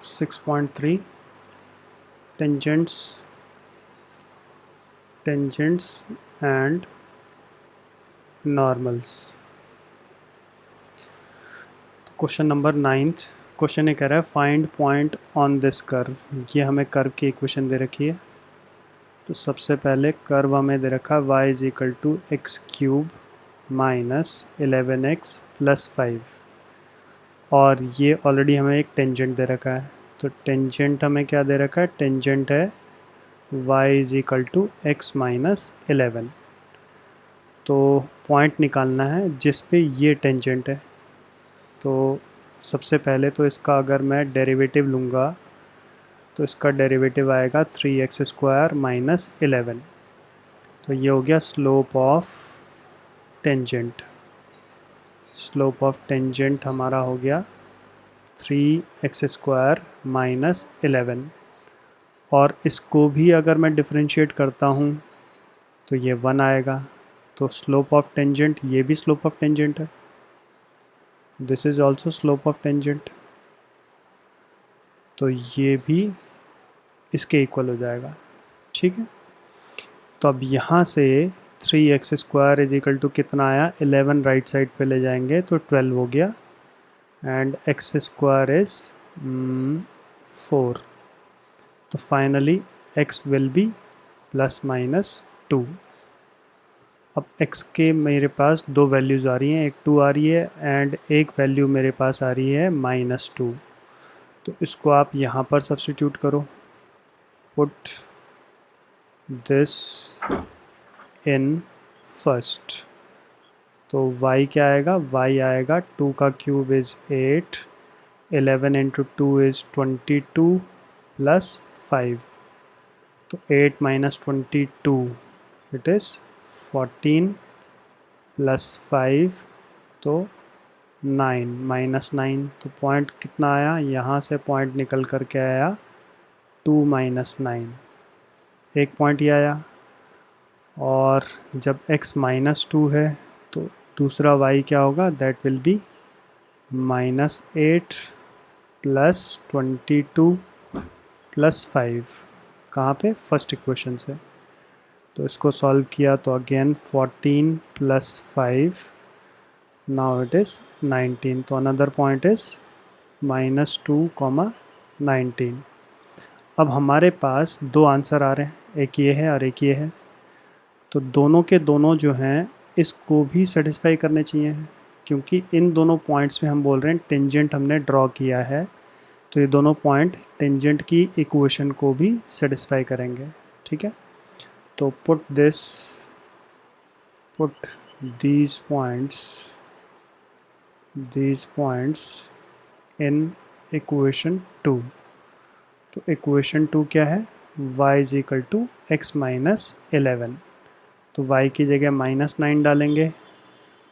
6.3 tangents and normals। Question number 9th question ये कह रहा है find point on this curve. ये हमें कर्व की इक्वेशन दे रखी है। तो सबसे पहले कर्व हमें दे रखा है y is equal to x cube minus 11x plus 5 और ये ऑलरेडी हमें एक टेंजेंट दे रखा है। तो टेंजेंट हमें क्या दे रखा है, टेंजेंट है y is equal to x minus 11। तो पॉइंट निकालना है जिस पे ये टेंजेंट है। तो सबसे पहले तो इसका अगर मैं डेरिवेटिव लूँगा तो इसका डेरिवेटिव आएगा 3x स्क्वायर माइनस 11। तो ये हो गया slope of tangent. Slope of tangent हमारा हो गया 3x स्क्वायर माइनस 11 और इसको भी अगर मैं डिफरेंशिएट करता हूँ तो ये 1 आएगा। तो स्लोप ऑफ टेंजेंट, ये भी स्लोप ऑफ टेंजेंट है, this is also slope of tangent. तो ये भी इसके इक्वल हो जाएगा। ठीक है, तो अब यहाँ से 3x square is equal to कितना आया, 11 राइट साइड पे ले जाएंगे तो 12 हो गया एंड x स्क्वायर इज 4। तो finally x will be plus minus 2। अब x के मेरे पास दो वैल्यूज़ आ रही हैं, एक 2 आ रही है एंड एक वैल्यू मेरे पास आ रही है -2। तो इसको आप यहाँ पर सब्स्टिट्यूट करो, पुट दिस इन फर्स्ट। तो y क्या आएगा, y आएगा 2 का cube is 8, 11 into 2 is 22 plus 5। तो 8 माइनस 22 इट इज़ 14 प्लस 5 तो 9 माइनस 9। तो पॉइंट कितना आया, यहाँ से पॉइंट निकल कर के आया 2 माइनस 9, एक पॉइंट ही आया। और जब x माइनस 2 है तो दूसरा y क्या होगा, that will be -8 plus 22 plus 5। कहाँ पे, फर्स्ट इक्वेशन से। तो इसको सॉल्व किया तो again 14 plus 5, now it is 19। तो अनदर पॉइंट इज़ -2, 19। अब हमारे पास दो आंसर आ रहे हैं, एक ये है और एक ये है। तो दोनों के दोनों जो हैं इसको भी सेटिस्फाई करने चाहिए, क्योंकि इन दोनों पॉइंट्स में हम बोल रहे हैं टेंजेंट हमने ड्रॉ किया है। तो ये दोनों पॉइंट टेंजेंट की इक्वेशन को भी सेटिस्फाई करेंगे। ठीक है, तो put these points in equation 2। तो इक्वेशन 2 क्या है, y is equal to x minus 11। तो y की जगह -9 डालेंगे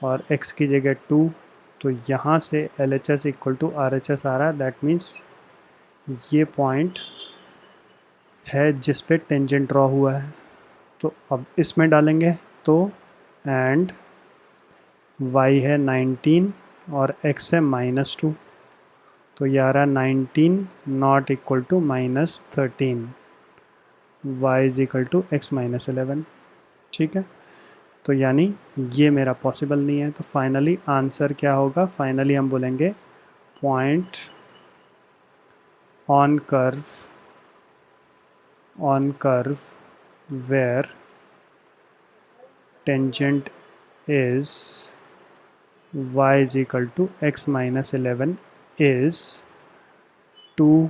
और x की जगह 2। तो यहाँ से LHS इक्वल टू RHS आ रहा है, दैट मीन्स ये पॉइंट है जिस पे टेंजेंट ड्रॉ हुआ है। तो अब इसमें डालेंगे तो एंड y है 19 और x है -2। तो ये आ रहा है 19 not equal to -13, y is equal to x minus 11। ठीक है, तो यानी ये मेरा पॉसिबल नहीं है। तो फाइनली आंसर क्या होगा, फाइनली हम बोलेंगे point on curve where tangent is y is equal to x minus 11 is 2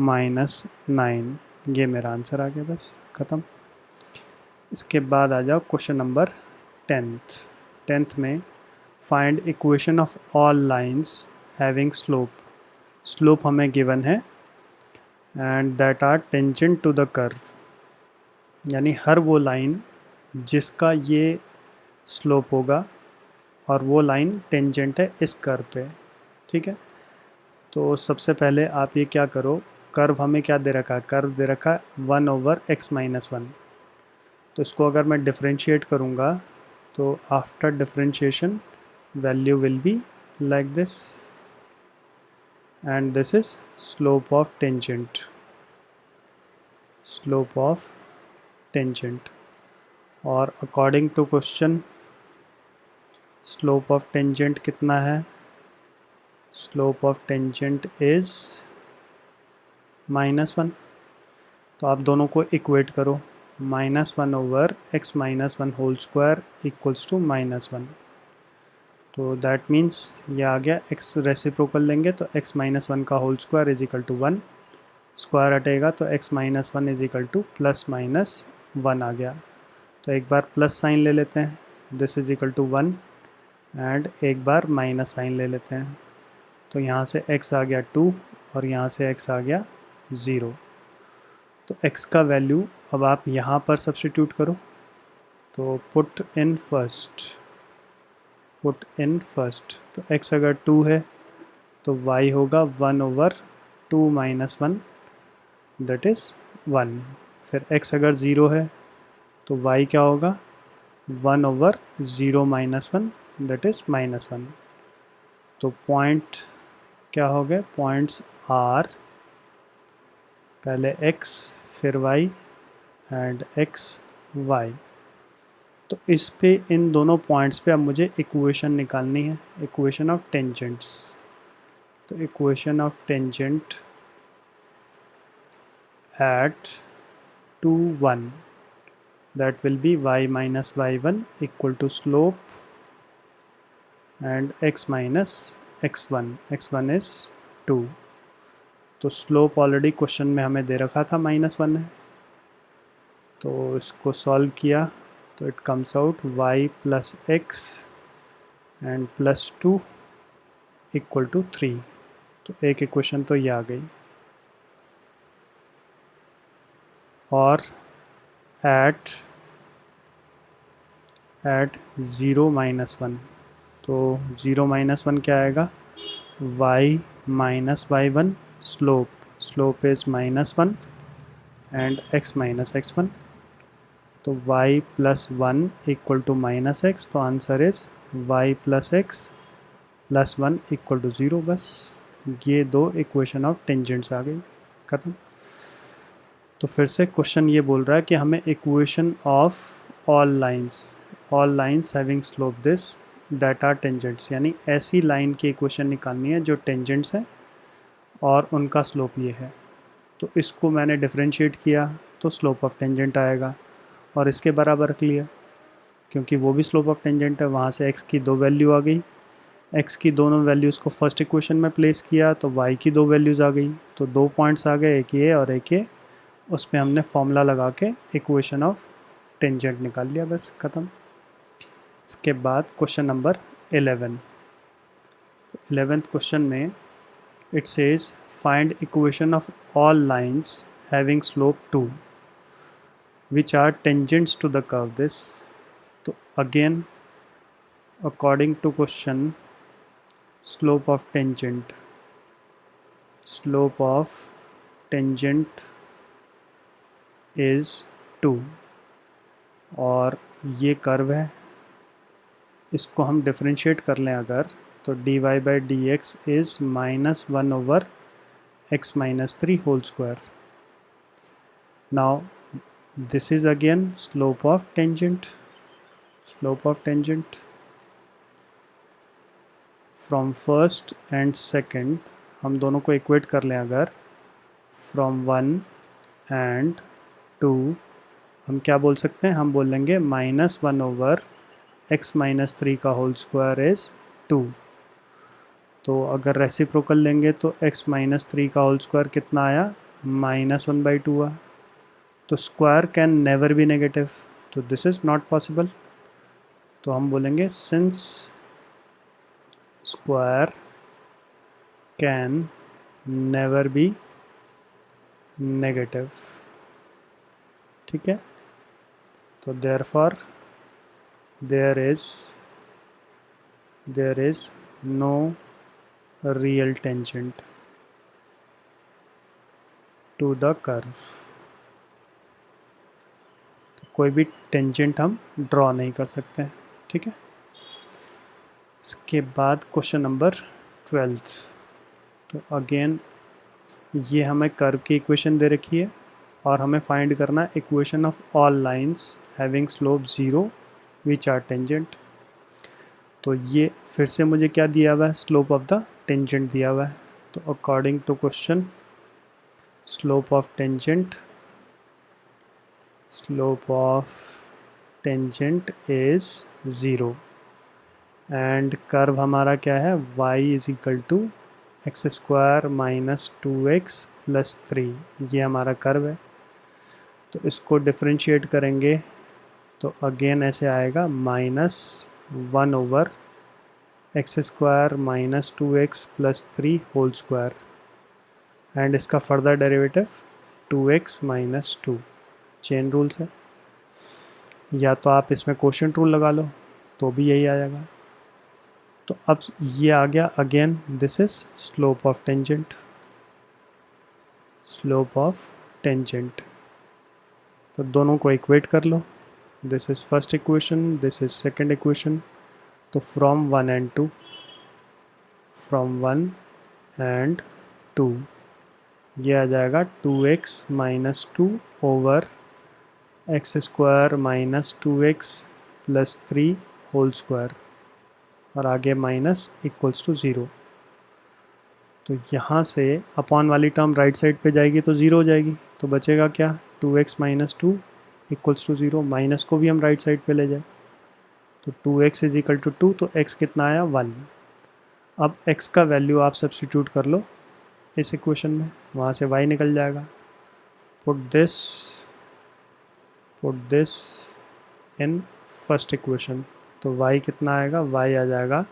minus 9। ये मेरा आंसर आ गया, बस ख़त्म। इसके बाद आ जाओ क्वेश्चन नंबर 10th में find equation of all lines having slope हमें गिवन है and that are tangent to the curve. यानी हर वो लाइन जिसका ये स्लोप होगा और वो लाइन टेंजेंट है इस कर्व पे। ठीक है, तो सबसे पहले आप ये क्या करो, कर्व हमें क्या दे रखा है, कर्व दे रखा है 1/x माइनस 1। तो इसको अगर मैं डिफरेंशिएट करूँगा तो after differentiation value will be like this. and this is slope of tangent, slope of tangent. और according to question slope of tangent कितना है? slope of tangent is -1. तो आप दोनों को इक्वेट करो, -1 over x minus one whole square equals to -1. तो that means ये आ गया, x रेसिप्रोकल लेंगे तो x माइनस वन का whole square is equal to 1, square हटेगा तो x minus one is equal to +-1 आ गया. तो एक बार प्लस साइन ले लेते हैं, this is equal to 1, and एक बार माइनस साइन ले लेते हैं. तो यहाँ से x आ गया 2 और यहाँ से x आ गया 0. तो x का वैल्यू अब आप यहाँ पर सब्स्टिट्यूट करो. तो पुट इन फर्स्ट, तो x अगर 2 है तो y होगा 1 ओवर 2 माइनस 1, दैट इज़ 1. फिर x अगर 0 है तो y क्या होगा, 1 ओवर 0 माइनस 1, दैट इज़ -1. तो पॉइंट क्या हो गए, पॉइंट्स आर पहले x फिर y एंड x y. तो इस पे इन दोनों पॉइंट्स पे अब मुझे इक्वेशन निकालनी है, इक्वेशन ऑफ टेंजेंट्स. तो equation of tangent eight 2 1, that will be y minus y1 equal to slope and x minus x1. x1 is 2. तो स्लोप ऑलरेडी क्वेश्चन में हमें दे रखा था -1 है, तो इसको सॉल्व किया तो it comes out y plus x and +2 equal to 3. तो एक इक्वेशन तो ये आ गई. और एट 0 माइनस 1, तो 0 माइनस 1 क्या आएगा, y minus y1 slope is -1 and x minus x1. तो y plus 1 equal to -x, तो answer is y plus x plus 1 equal to 0. बस ये दो इक्वेशन ऑफ टेंजेंट्स आ गई, ख़त्म. तो फिर से क्वेश्चन ये बोल रहा है कि हमें equation of all lines having slope this that are tangents, यानी ऐसी लाइन की इक्वेशन निकालनी है जो टेंजेंट्स है और उनका स्लोप ये है. तो इसको मैंने डिफरेंशिएट किया तो स्लोप ऑफ टेंजेंट आएगा और इसके बराबर रख लिया क्योंकि वो भी स्लोप ऑफ टेंजेंट है. वहाँ से x की दो वैल्यू आ गई, x की दोनों वैल्यूज़ को फर्स्ट इक्वेशन में प्लेस किया तो y की दो वैल्यूज़ आ गई. तो दो पॉइंट्स आ गए, एक ये और एक ये, उसमें हमने फॉर्मूला लगा के इक्वेशन ऑफ टेंजेंट निकाल लिया, बस ख़त्म. इसके बाद क्वेश्चन नंबर 11. तो 11th क्वेश्चन में it says find equation of all lines having slope 2 which are tangents to the curve this. तो again according to question slope of tangent is 2 और ये कर्व है, इसको हम डिफरेंशिएट कर लें अगर, तो dy by dx is -1 over x minus 3 whole square. Now this is again slope of tangent from first and second. हम दोनों को इक्वेट कर लें अगर, from 1 and 2 हम क्या बोल सकते हैं, हम बोलेंगे -1 over x minus 3 का होल स्क्वायर इज़ 2. तो अगर रेसिप्रोकल लेंगे तो x minus 3 का होल स्क्वायर कितना आया, -1/2 आ. तो square can never be negative, तो दिस इज़ नॉट पॉसिबल. तो हम बोलेंगे since square can never be negative, ठीक है. तो therefore there is no real tangent to the curve. कोई भी टेंजेंट हम ड्रॉ नहीं कर सकते हैं, ठीक है. इसके बाद क्वेश्चन नंबर 12. तो अगेन ये हमें कर्व की इक्वेशन दे रखी है और हमें फाइंड करना है equation of all lines having slope 0 which are tangent. तो ये फिर से मुझे क्या दिया हुआ है, स्लोप ऑफ द टेंजेंट दिया हुआ है। तो according to question slope of tangent is 0 and curve हमारा क्या है, y is equal to x square minus 2x plus 3, ये हमारा कर्व है। तो इसको डिफरेंशिएट करेंगे तो अगेन ऐसे आएगा -1 / x square minus 2x plus 3 whole square and इसका further derivative 2x minus 2। Chain rules है, या तो आप इसमें क्वोशिएंट रूल लगा लो तो भी यही आ जाएगा। तो अब ये आ गया, again this is slope of tangent. तो दोनों को इक्वेट कर लो, this is first equation, this is second equation. तो फ्रॉम 1 एंड 2 ये आ जाएगा 2x minus 2 over x square minus 2x plus 3 whole square और आगे माइनस इक्वल्स टू 0। तो यहाँ से अपॉन वाली टर्म राइट साइड पे जाएगी तो 0 हो जाएगी, तो बचेगा क्या, 2x minus 2 equals to 0। Minus को भी हम राइट साइड पे ले जाए तो 2x इज इक्वल टू 2, तो x कितना आया 1। अब x का वैल्यू आप सब्स्टिट्यूट कर लो इस इक्वेशन में, वहाँ से y निकल जाएगा। Put this in first equation, तो y कितना आएगा, y आ जाएगा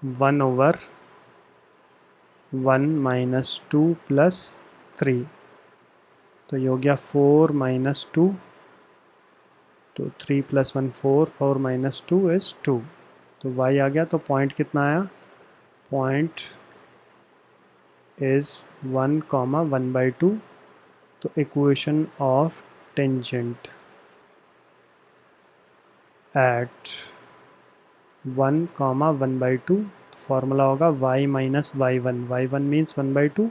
1/1 माइनस 2 प्लस 3, तो ये हो गया 4 माइनस 2, तो 3 प्लस 1 4, 4 माइनस 2 इज़ 2, तो y आ गया। तो पॉइंट कितना आया, पॉइंट इज़ 1,1/2। तो equation of tangent at 1,1/2, formula होगा y minus y1, y1 means 1/2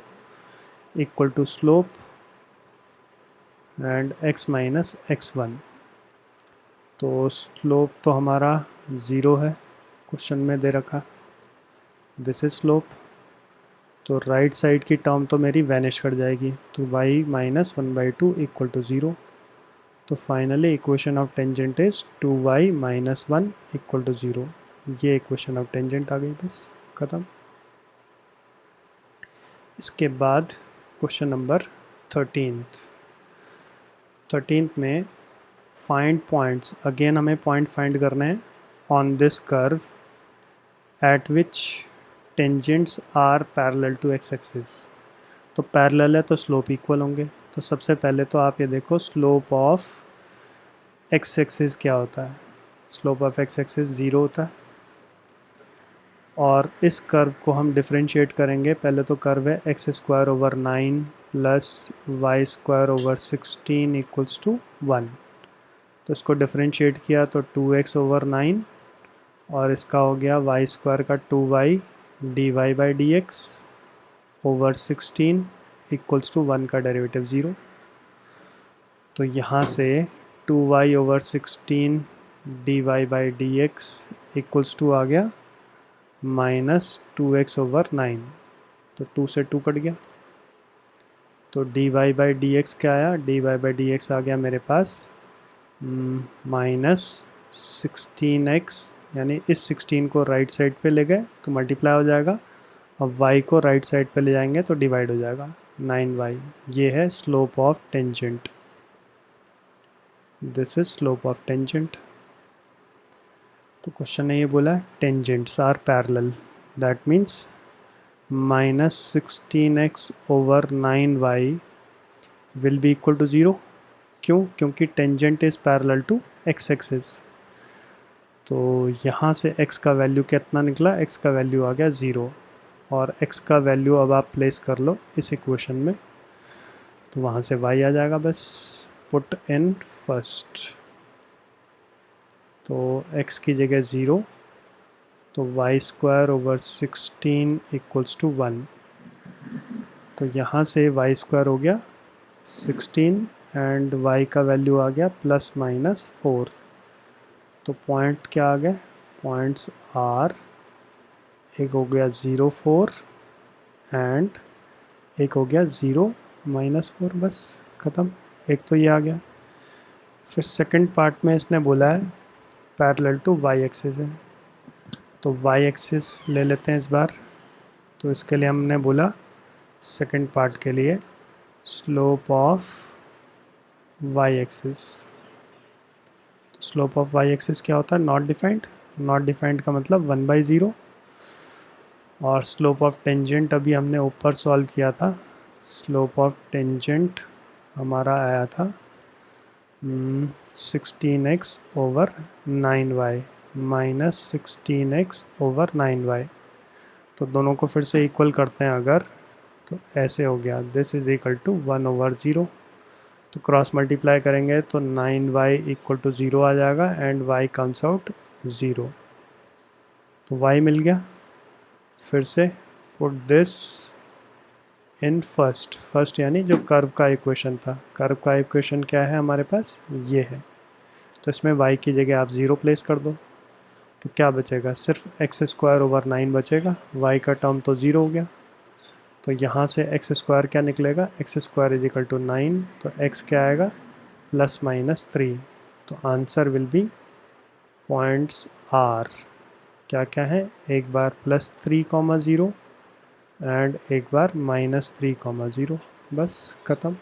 equal to slope and x minus x1। तो स्लोप तो हमारा 0 है, क्वेश्चन में दे रखा, दिस इज स्लोप। तो राइट साइड की टर्म तो मेरी वैनिश कर जाएगी, तो y माइनस 1/2 इक्वल टू 0। तो finally equation of tangent is 2y minus 1 equal to 0। ये इक्वेशन ऑफ टेंजेंट आ गई, बस ख़त्म। इसके बाद क्वेश्चन नंबर 13th में फाइंड पॉइंट्स, अगेन हमें पॉइंट फाइंड करने हैं on this curve at which tangents are parallel to x axis. तो पैरेलल है तो स्लोप इक्वल होंगे। तो सबसे पहले तो आप ये देखो स्लोप ऑफ एक्स एक्सिस क्या होता है, स्लोप ऑफ एक्स एक्सिस 0 होता है। और इस कर्व को हम डिफरेंशिएट करेंगे, पहले तो कर्व है x square over 9 plus y square over 16 equals to 1। तो इसको डिफरेंशिएट किया तो 2x ओवर 9 और इसका हो गया वाई स्क्वायर का 2y dy/dx over 16 equals to 1 का डेरिवेटिव 0। तो यहाँ से 2y over 16 dy/dx equals to आ गया माइनस 2x ओवर 9, तो 2 से 2 कट गया। तो dy/dx क्या आया, dy/dx आ गया मेरे पास माइनस 16x, यानी इस 16 को राइट साइड पे ले गए तो मल्टीप्लाई हो जाएगा, अब y को राइट साइड पे ले जाएंगे तो डिवाइड हो जाएगा 9y। ये है slope of tangent, this is slope of tangent. तो क्वेश्चन ने ये बोला tangents are parallel, that means minus 16x over 9y will be equal to 0। क्यों, क्योंकि tangent is parallel to x axis. तो यहाँ से x का वैल्यू कितना निकला, x का वैल्यू आ गया 0, और x का वैल्यू अब आप प्लेस कर लो इस इक्वेशन में, तो वहाँ से y आ जाएगा, बस पुट इन फर्स्ट। तो x की जगह 0, तो y square over 16 equals to 1। तो यहाँ से वाई स्क्वायर हो गया 16 एंड वाई का वैल्यू आ गया ±4। तो पॉइंट क्या आ गए, पॉइंट्स आर, एक हो गया 0 4 एंड एक हो गया 0 -4, बस ख़त्म। एक तो ये आ गया। फिर सेकंड पार्ट में इसने बोला है पैरेलल टू वाई एक्सिस है, तो वाई एक्सिस ले लेते हैं इस बार। तो इसके लिए हमने बोला सेकंड पार्ट के लिए स्लोप ऑफ वाई एक्सिस। तो स्लोप ऑफ वाई एक्सिस क्या होता है, नॉट डिफाइंड। नॉट डिफाइंड का मतलब 1/0। और स्लोप ऑफ टेंजेंट अभी हमने ऊपर सॉल्व किया था, स्लोप ऑफ टेंजेंट हमारा आया था 16x/9y -16x/9y। तो दोनों को फिर से इक्वल करते हैं अगर, तो ऐसे हो गया दिस इज इक्वल टू 1/0। तो क्रॉस मल्टीप्लाई करेंगे तो 9y = 0 आ जाएगा एंड y कम्स आउट 0। तो y मिल गया। फिर से पुट दिस इन फर्स्ट यानी जो कर्व का इक्वेशन था। कर्व का इक्वेशन क्या है हमारे पास, ये है। तो इसमें y की जगह आप 0 प्लेस कर दो, तो क्या बचेगा, सिर्फ x²/9 बचेगा। y का टर्म तो 0 हो गया, तो यहाँ से x² क्या निकलेगा, x² = 9। तो x क्या आएगा, ±3। तो answer will be points are क्या क्या है, एक बार +3,0 एंड एक बार -3,0, बस ख़त्म।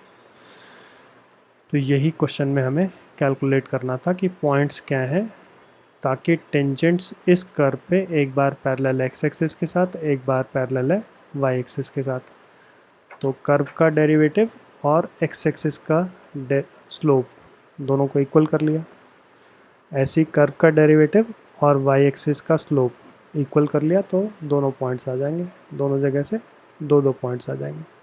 तो यही क्वेश्चन में हमें कैलकुलेट करना था कि पॉइंट्स क्या हैं, ताकि टेंजेंट्स इस कर्व पे एक बार पैरेलल एक्स एक्सिस के साथ, एक बार पैरेलल है वाई एक्सिस के साथ। तो कर्व का डेरिवेटिव और एक्स एक्सिस का स्लोप दोनों को इक्वल कर लिया। ऐसी कर्व का डेरिवेटिव और वाई एक्सिस का स्लोप इक्वल कर लिया, तो दोनों पॉइंट्स आ जाएंगे, दोनों जगह से 2 पॉइंट्स आ जाएंगे।